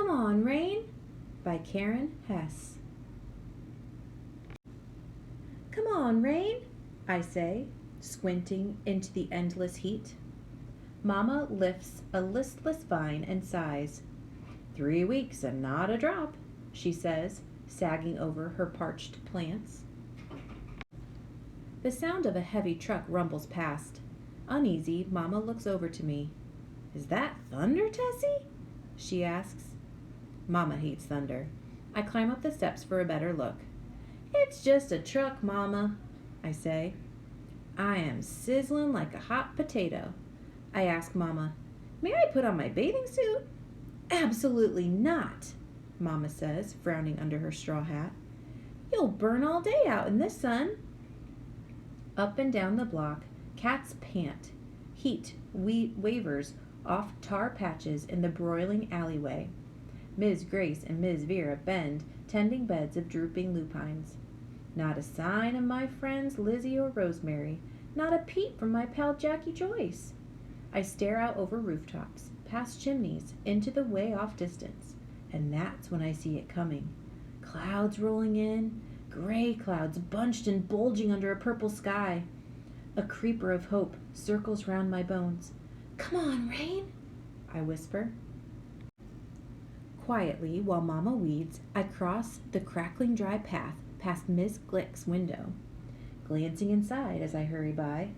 Come On, Rain by Karen Hess. Come on, Rain, I say, squinting into the endless heat. Mama lifts a listless vine and sighs. 3 weeks and not a drop, she says, sagging over her parched plants. The sound of a heavy truck rumbles past. Uneasy, Mama looks over to me. Is that thunder, Tessie? She asks. Mama hates thunder. I climb up the steps for a better look. It's just a truck, Mama, I say. I am sizzling like a hot potato. I ask Mama, may I put on my bathing suit? Absolutely not, Mama says, frowning under her straw hat. You'll burn all day out in this sun. Up and down the block, cats pant. Heat wavers off tar patches in the broiling alleyway. Ms. Grace and Ms. Vera bend, tending beds of drooping lupines. Not a sign of my friends Lizzie or Rosemary, not a peep from my pal Jackie Joyce. I stare out over rooftops, past chimneys, into the way-off distance, and that's when I see it coming. Clouds rolling in, gray clouds bunched and bulging under a purple sky. A creeper of hope circles round my bones. Come on, Rain, I whisper. Quietly, while Mama weeds, I cross the crackling dry path past Miss Glick's window, glancing inside as I hurry by.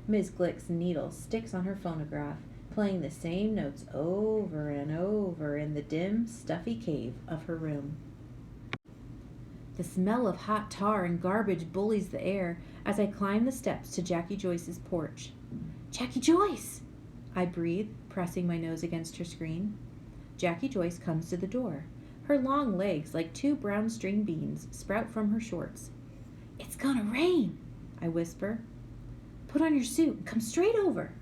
Miss Glick's needle sticks on her phonograph, playing the same notes over and over in the dim, stuffy cave of her room. The smell of hot tar and garbage bullies the air as I climb the steps to Jackie Joyce's porch. Jackie Joyce! I breathe, pressing my nose against her screen. Jackie Joyce comes to the door. Her long legs, like 2 brown string beans, sprout from her shorts. It's gonna rain, I whisper. Put on your suit and come straight over.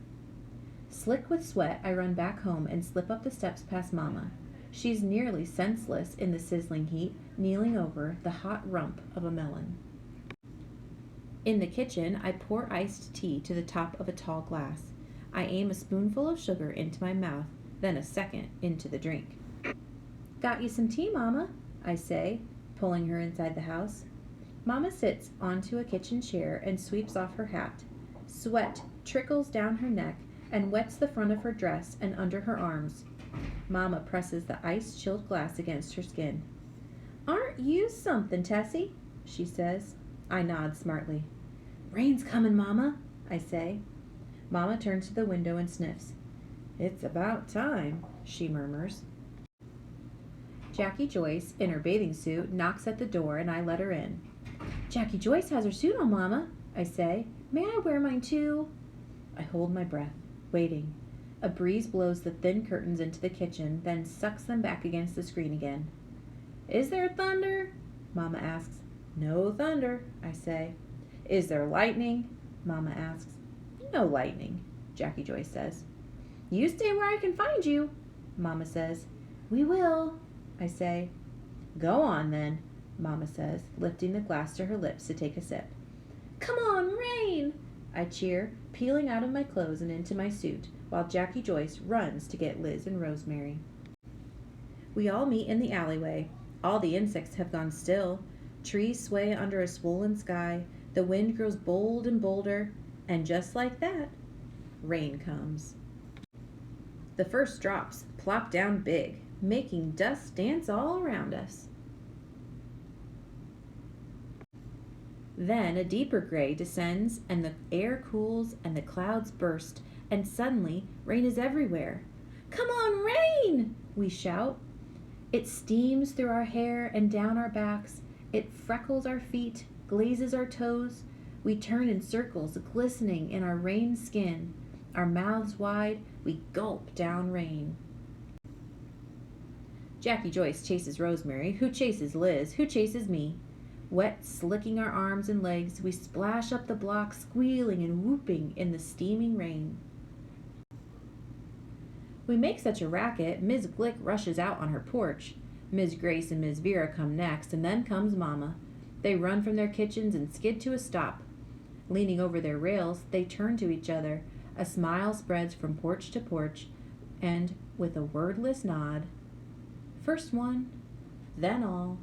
Slick with sweat, I run back home and slip up the steps past Mama. She's nearly senseless in the sizzling heat, kneeling over the hot rump of a melon. In the kitchen, I pour iced tea to the top of a tall glass. I aim a spoonful of sugar into my mouth, then a second into the drink. Got you some tea, Mama, I say, pulling her inside the house. Mama sits onto a kitchen chair and sweeps off her hat. Sweat trickles down her neck and wets the front of her dress and under her arms. Mama presses the ice-chilled glass against her skin. Aren't you something, Tessie? She says. I nod smartly. Rain's coming, Mama, I say. Mama turns to the window and sniffs. It's about time, she murmurs. Jackie Joyce, in her bathing suit, knocks at the door and I let her in. Jackie Joyce has her suit on, Mama, I say. May I wear mine too? I hold my breath, waiting. A breeze blows the thin curtains into the kitchen, then sucks them back against the screen again. Is there thunder? Mama asks. No thunder, I say. Is there lightning? Mama asks. No lightning, Jackie Joyce says. You stay where I can find you, Mama says. We will, I say. Go on then, Mama says, lifting the glass to her lips to take a sip. Come on, Rain, I cheer, peeling out of my clothes and into my suit, while Jackie Joyce runs to get Liz and Rosemary. We all meet in the alleyway. All the insects have gone still. Trees sway under a swollen sky. The wind grows bold and bolder. And just like that, rain comes. The first drops plop down big, making dust dance all around us. Then a deeper gray descends and the air cools and the clouds burst, and suddenly rain is everywhere. Come on, rain! We shout. It steams through our hair and down our backs. It freckles our feet, glazes our toes. We turn in circles, glistening in our rain skin. Our mouths wide, we gulp down rain. Jackie Joyce chases Rosemary, who chases Liz, who chases me. Wet, slicking our arms and legs, we splash up the block, squealing and whooping in the steaming rain. We make such a racket, Ms. Glick rushes out on her porch. Ms. Grace and Ms. Vera come next, and then comes Mama. They run from their kitchens and skid to a stop. Leaning over their rails, they turn to each other. A smile spreads from porch to porch, and with a wordless nod, First one, then all.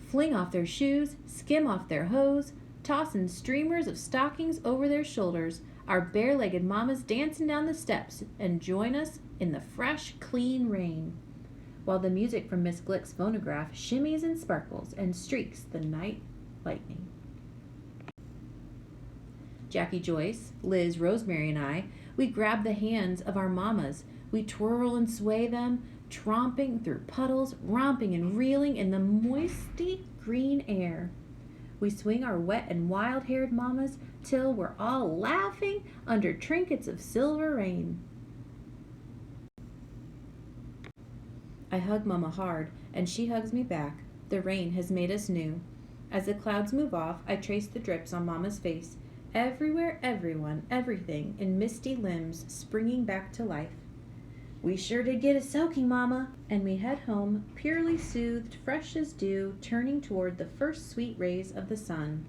Fling off their shoes, skim off their hose, tossin' streamers of stockings over their shoulders, our bare-legged mamas dancin' down the steps and join us in the fresh, clean rain, while the music from Miss Glick's phonograph shimmies and sparkles and streaks the night lightning. Jackie Joyce, Liz, Rosemary, and I, we grab the hands of our mamas. We twirl and sway them, tromping through puddles, romping and reeling in the moisty green air. We swing our wet and wild-haired mamas till we're all laughing under trinkets of silver rain. I hug Mama hard, and she hugs me back. The rain has made us new. As the clouds move off, I trace the drips on Mama's face. Everywhere, everyone, everything in misty limbs springing back to life. We sure did get a soaking, Mama, and we head home, purely soothed, fresh as dew, turning toward the first sweet rays of the sun.